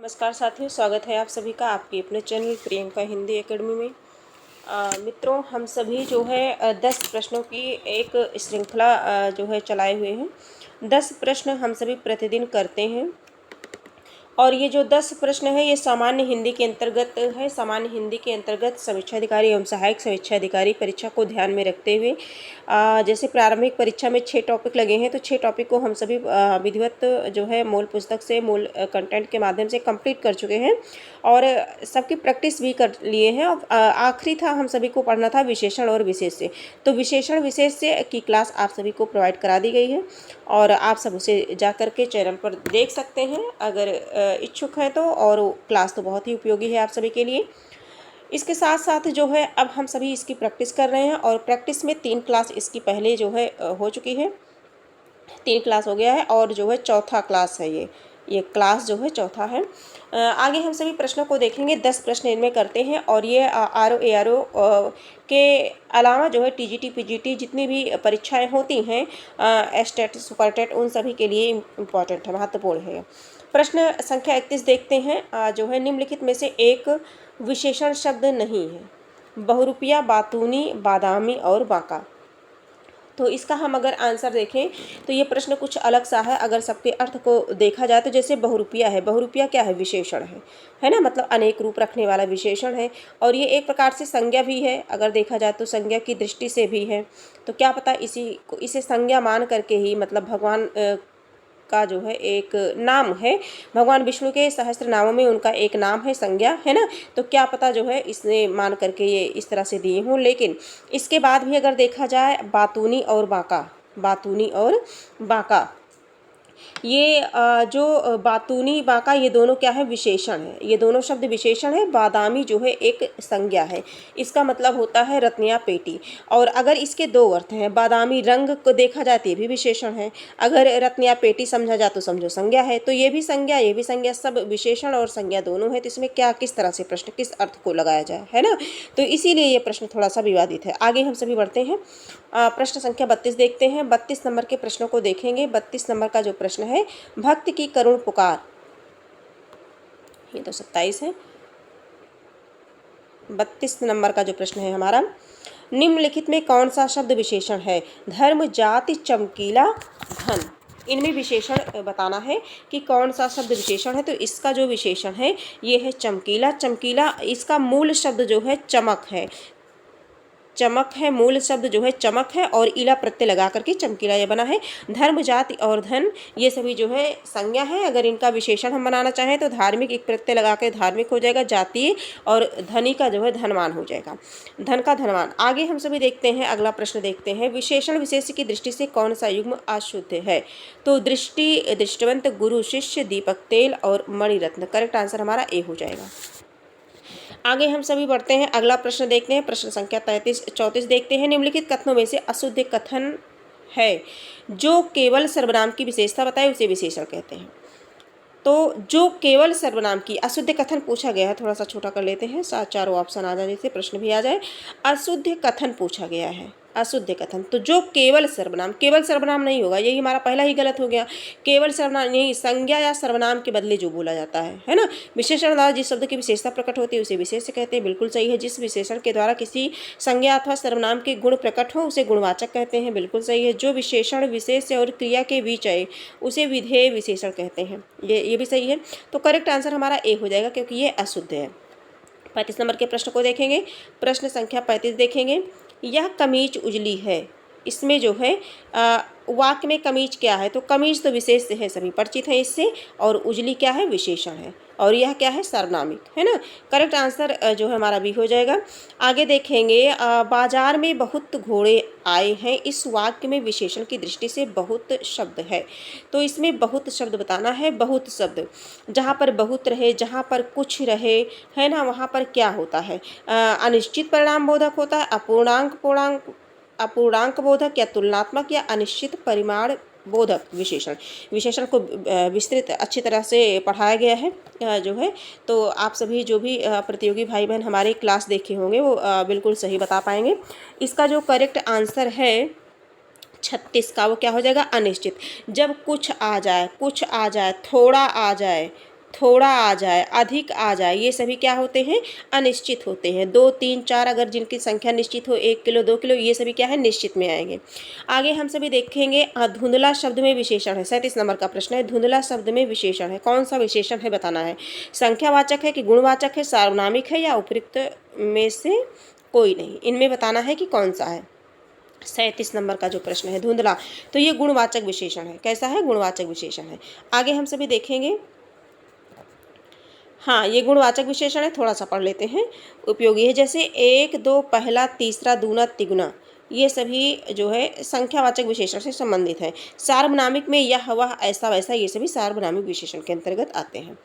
नमस्कार साथियों, स्वागत है आप सभी का आपके अपने चैनल प्रियंका हिंदी एकेडमी में। मित्रों, हम सभी जो है 10 प्रश्नों की एक श्रृंखला जो है चलाए हुए हैं। 10 प्रश्न हम सभी प्रतिदिन करते हैं और ये जो 10 प्रश्न है ये सामान्य हिंदी के अंतर्गत है। सामान्य हिंदी के अंतर्गत समीक्षा अधिकारी एवं सहायक समीक्षा अधिकारी परीक्षा को ध्यान में रखते हुए जैसे प्रारंभिक परीक्षा में 6 टॉपिक लगे हैं तो 6 टॉपिक को हम सभी विधिवत जो है मूल पुस्तक से मूल कंटेंट के माध्यम से कंप्लीट कर चुके हैं और सबकी प्रैक्टिस भी कर लिए हैं। और आखिरी था हम सभी को पढ़ना था विशेषण और विशेष से। तो विशेषण विशेष से की क्लास आप सभी को प्रोवाइड करा दी गई है और आप सब उसे जा कर के चैनल पर देख सकते हैं अगर इच्छुक हैं तो। और क्लास तो बहुत ही उपयोगी है आप सभी के लिए। इसके साथ साथ जो है अब हम सभी इसकी प्रैक्टिस कर रहे हैं और प्रैक्टिस में 3 क्लास इसकी पहले जो है हो चुकी है। 3 क्लास हो गया है और जो है चौथा क्लास है ये क्लास जो है चौथा है। आगे हम सभी प्रश्नों को देखेंगे। 10 प्रश्न इनमें करते हैं और ये आरओ एआरओ के अलावा जो है टीजीटी पीजीटी जितनी भी परीक्षाएं होती हैं एस्टेट सुपरटेट उन सभी के लिए इम्पॉर्टेंट है, महत्वपूर्ण है। प्रश्न संख्या 31 देखते हैं। जो है निम्नलिखित में से एक विशेषण शब्द नहीं है। बहुरूपिया, बातूनी, बादामी और बांका। तो इसका हम अगर आंसर देखें तो ये प्रश्न कुछ अलग सा है। अगर सबके अर्थ को देखा जाए तो जैसे बहुरूपिया है, बहुरूपिया क्या है? विशेषण है ना, मतलब अनेक रूप रखने वाला विशेषण है और ये एक प्रकार से संज्ञा भी है। अगर देखा जाए तो संज्ञा की दृष्टि से भी है। तो क्या पता इसे संज्ञा मान करके ही मतलब भगवान का जो है एक नाम है, भगवान विष्णु के सहस्त्र नामों में उनका एक नाम है संज्ञा, है ना। तो क्या पता जो है इसने मान करके ये इस तरह से दिए हों। लेकिन इसके बाद भी अगर देखा जाए बातूनी और बांका, बातूनी और बांका ये जो बातूनी बांका ये दोनों क्या है? विशेषण है। ये दोनों शब्द विशेषण है। बादामी जो है एक संज्ञा है। इसका मतलब होता है रत्निया पेटी। और अगर इसके दो अर्थ हैं, बादामी रंग को देखा जाए तो ये भी विशेषण है, अगर रत्निया पेटी समझा जाए तो समझो संज्ञा है। तो ये भी संज्ञा ये भी संज्ञा, सब विशेषण और संज्ञा दोनों है। तो इसमें क्या किस तरह से प्रश्न किस अर्थ को लगाया जाए, है ना। तो इसीलिए ये प्रश्न थोड़ा सा विवादित है। आगे हम सभी बढ़ते हैं। प्रश्न संख्या 32 देखते हैं। 32 नंबर के प्रश्नों को देखेंगे। 32 नंबर का जो प्रश्न है भक्त की करुण पुकार, ये तो 27 है। 32 नंबर का जो प्रश्न है हमारा, निम्नलिखित में कौन सा शब्द विशेषण है? धर्म, जाति, चमकीला, धन। इनमें विशेषण बताना है कि कौन सा शब्द विशेषण है। तो इसका जो विशेषण है ये है चमकीला। चमकीला इसका मूल शब्द जो है चमक है, चमक है। मूल शब्द जो है चमक है और इला प्रत्यय लगा करके चमकीला ये बना है। धर्म, जाति और धन ये सभी जो है संज्ञा है। अगर इनका विशेषण हम बनाना चाहें तो धार्मिक एक प्रत्यय लगा के धार्मिक हो जाएगा, जातीय और धनी का जो है धनवान हो जाएगा, धन का धनवान। आगे हम सभी देखते हैं, अगला प्रश्न देखते हैं। विशेषण विशेष की दृष्टि से कौन सा युग्म अशुद्ध है? तो दृष्टि, दृष्टवंत, गुरु, शिष्य, दीपक, तेल और मणिरत्न। करेक्ट आंसर हमारा ए हो जाएगा। आगे हम सभी बढ़ते हैं, अगला प्रश्न देखते हैं। प्रश्न संख्या 34 देखते हैं। निम्नलिखित कथनों में से अशुद्ध कथन है जो केवल सर्वनाम की विशेषता बताए उसे विशेषण कहते हैं। तो जो केवल सर्वनाम की अशुद्ध कथन पूछा गया है, थोड़ा सा छोटा कर लेते हैं, चारों ऑप्शन आ जाए जिससे प्रश्न भी आ जाए। अशुद्ध कथन पूछा गया है, अशुद्ध कथन। तो जो केवल सर्वनाम नहीं होगा, यही हमारा पहला ही गलत हो गया। केवल सर्वनाम नहीं, संज्ञा या सर्वनाम के बदले जो बोला जाता है ना। विशेषण द्वारा जिस शब्द की विशेषता प्रकट होती है उसे विशेष कहते हैं, बिल्कुल सही है। जिस विशेषण के द्वारा किसी संज्ञा अथवा सर्वनाम के गुण प्रकट हो उसे गुणवाचक कहते हैं, बिल्कुल सही है। जो विशेषण विशेष और क्रिया के बीच आए उसे विधेय विशेषण कहते हैं, ये भी सही है। तो करेक्ट आंसर हमारा ए हो जाएगा क्योंकि ये अशुद्ध है। 35 नंबर के प्रश्न को देखेंगे। प्रश्न संख्या 35 देखेंगे। यह कमीज उजली है, इसमें जो है वाक्य में कमीज क्या है? तो कमीज तो विशेष है, सभी परिचित है इससे, और उजली क्या है? विशेषण है, और यह क्या है? सर्वनामिक, है ना। करेक्ट आंसर जो है हमारा बी हो जाएगा। आगे देखेंगे, बाजार में बहुत घोड़े आए हैं। इस वाक्य में विशेषण की दृष्टि से बहुत शब्द है। तो इसमें बहुत शब्द बताना है। बहुत शब्द जहाँ पर बहुत रहे, जहाँ पर कुछ रहे, है ना, वहाँ पर क्या होता है? अनिश्चित परिणाम बोधक होता है, अपूर्णांक बोधक, या तुलनात्मक, या अनिश्चित परिमाण बोधक विशेषण को विस्तृत अच्छी तरह से पढ़ाया गया है जो है। तो आप सभी जो भी प्रतियोगी भाई बहन हमारी क्लास देखे होंगे वो बिल्कुल सही बता पाएंगे। इसका जो करेक्ट आंसर है 36 का, वो क्या हो जाएगा? अनिश्चित। जब कुछ आ जाए, थोड़ा आ जाए, थोड़ा आ जाए, अधिक आ जाए, ये सभी क्या होते हैं, अनिश्चित होते हैं। 2, 3, 4 अगर जिनकी संख्या निश्चित हो, 1 किलो 2 किलो, ये सभी क्या है, निश्चित में आएंगे। आगे हम सभी देखेंगे धुंधला शब्द में विशेषण है। 37 नंबर का प्रश्न है, धुंधला शब्द में विशेषण है, कौन सा विशेषण है बताना है। संख्यावाचक है कि गुणवाचक है, सार्वनामिक है या उपयुक्त में से कोई नहीं, इनमें बताना है कि कौन सा है। 37 नंबर का जो प्रश्न है धुंधला, तो ये गुणवाचक विशेषण है। कैसा है, गुणवाचक विशेषण है। आगे हम सभी देखेंगे, हाँ ये गुणवाचक विशेषण है, थोड़ा सा पढ़ लेते हैं। उपयोगी है, जैसे 1, 2, पहला, तीसरा, दूना, तिगुना, ये सभी जो है संख्यावाचक विशेषण से संबंधित है। सार्वनामिक में यह वह ऐसा वैसा, ये सभी सार्वनामिक विशेषण के अंतर्गत आते हैं।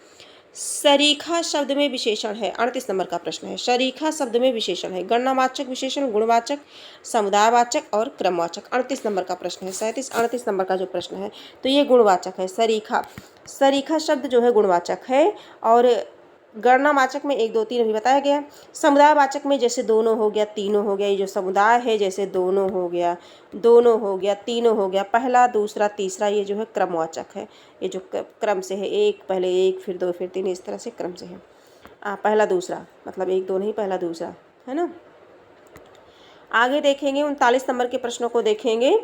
सरीखा शब्द में विशेषण है, 38 नंबर का प्रश्न है। सरीखा शब्द में विशेषण है, गणनावाचक विशेषण, गुणवाचक, समुदायवाचक और क्रमवाचक। 38 नंबर का प्रश्न है। 38 नंबर का जो प्रश्न है, तो ये गुणवाचक है। सरीखा, सरीखा शब्द जो है गुणवाचक है, और गणनावाचक में 1, 2, 3 अभी बताया गया। समुदायवाचक में जैसे दोनों हो गया, तीनों हो गया, ये जो समुदाय है जैसे दोनों हो गया, दोनों हो गया, तीनों हो गया, पहला, दूसरा, तीसरा, ये जो है क्रमवाचक है। ये जो क्रम से है, एक पहले, एक फिर दो फिर तीन, इस तरह से क्रम से है। पहला दूसरा मतलब 1, 2 नहीं, पहला दूसरा, है ना। आगे देखेंगे 39 नंबर के प्रश्नों को देखेंगे।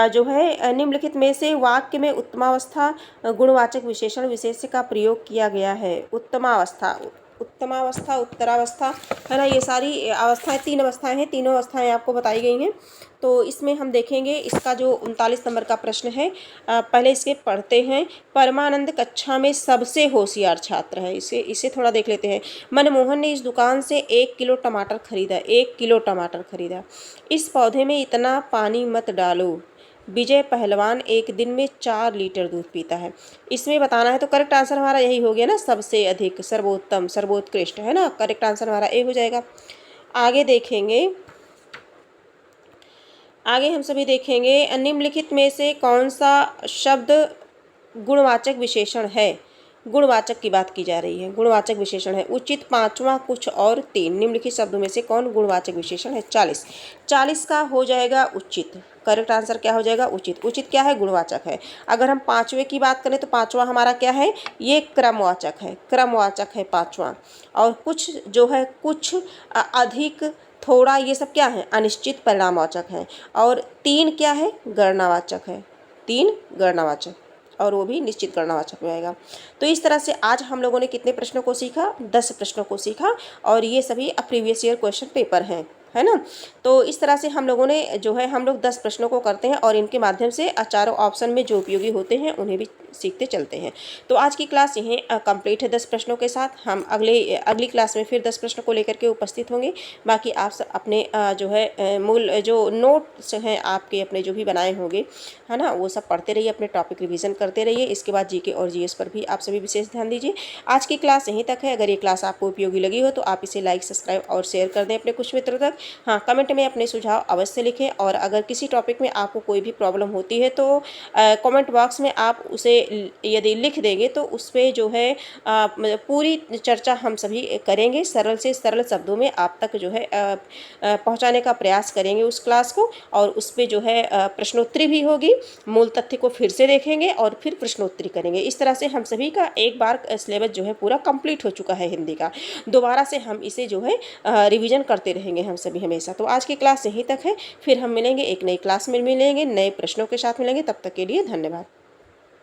जो है निम्नलिखित में से वाक्य में उत्तमावस्था गुणवाचक विशेषण विशेष्य का प्रयोग किया गया है। उत्तमावस्था, उत्तमावस्था, उत्तरावस्था, है ना, ये सारी अवस्थाएं, 3 अवस्थाएं हैं, तीनों अवस्थाएं आपको बताई गई हैं। तो इसमें हम देखेंगे इसका जो 39 नंबर का प्रश्न है, पहले इसके पढ़ते हैं। परमानंद कक्षा में सबसे होशियार छात्र है, इसे थोड़ा देख लेते हैं। मनमोहन ने इस दुकान से 1 किलो टमाटर खरीदा, 1 किलो टमाटर खरीदा। इस पौधे में इतना पानी मत डालो। विजय पहलवान एक दिन में 4 लीटर दूध पीता है। इसमें बताना है, तो करेक्ट आंसर हमारा यही हो गया ना, सबसे अधिक, सर्वोत्तम, सर्वोत्कृष्ट, है ना। करेक्ट आंसर हमारा ए हो जाएगा। आगे देखेंगे, आगे हम सभी देखेंगे निम्नलिखित में से कौन सा शब्द गुणवाचक विशेषण है। गुणवाचक की बात की जा रही है, गुणवाचक विशेषण है। उचित, पांचवा, कुछ और, तीन, निम्नलिखित शब्दों में से कौन गुणवाचक विशेषण है। 40 का हो जाएगा उचित। करेक्ट आंसर क्या हो जाएगा, उचित। उचित क्या है, गुणवाचक है। अगर हम पांचवे की बात करें तो पांचवा हमारा क्या है, ये क्रमवाचक है, क्रमवाचक है पांचवा। और कुछ जो है, कुछ, अधिक, थोड़ा, ये सब क्या है, अनिश्चित परिणामवाचक है। और 3 क्या है, गणनावाचक है। 3 गणनावाचक, और वो भी निश्चित गणनावाचक में आएगा। तो इस तरह से आज हम लोगों ने कितने प्रश्नों को सीखा, 10 प्रश्नों को सीखा, और ये सभी प्रीवियस ईयर क्वेश्चन पेपर हैं, है ना। तो इस तरह से हम लोगों ने जो है, हम लोग 10 प्रश्नों को करते हैं, और इनके माध्यम से चारों ऑप्शन में जो उपयोगी होते हैं उन्हें भी सीखते चलते हैं। तो आज की क्लास यहीं कंप्लीट है 10 प्रश्नों के साथ। हम अगली क्लास में फिर 10 प्रश्नों को लेकर के उपस्थित होंगे। बाकी आप अपने जो है मूल जो नोट्स हैं आपके अपने जो भी बनाए होंगे, है ना, वो सब पढ़ते रहिए, अपने टॉपिक रिवीजन करते रहिए। इसके बाद जीके और जीएस पर भी आप सभी विशेष ध्यान दीजिए। आज की क्लास यहीं तक है। अगर ये क्लास आपको उपयोगी लगी हो तो आप इसे लाइक, सब्सक्राइब और शेयर कर दें अपने कुछ मित्रों तक। हाँ, कमेंट में अपने सुझाव अवश्य लिखें, और अगर किसी टॉपिक में आपको कोई भी प्रॉब्लम होती है तो कमेंट बॉक्स में आप उसे यदि लिख देंगे तो उस पर जो है पूरी चर्चा हम सभी करेंगे। सरल से सरल शब्दों में आप तक जो है पहुंचाने का प्रयास करेंगे उस क्लास को, और उस पर जो है प्रश्नोत्तरी भी होगी। मूल तथ्य को फिर से देखेंगे और फिर प्रश्नोत्तरी करेंगे। इस तरह से हम सभी का एक बार सिलेबस जो है पूरा कंप्लीट हो चुका है हिंदी का। दोबारा से हम इसे जो है रिवीजन करते रहेंगे हम सभी हमेशा। तो आज की क्लास यहीं तक है, फिर हम मिलेंगे, एक नई क्लास में मिलेंगे, नए प्रश्नों के साथ मिलेंगे। तब तक के लिए धन्यवाद।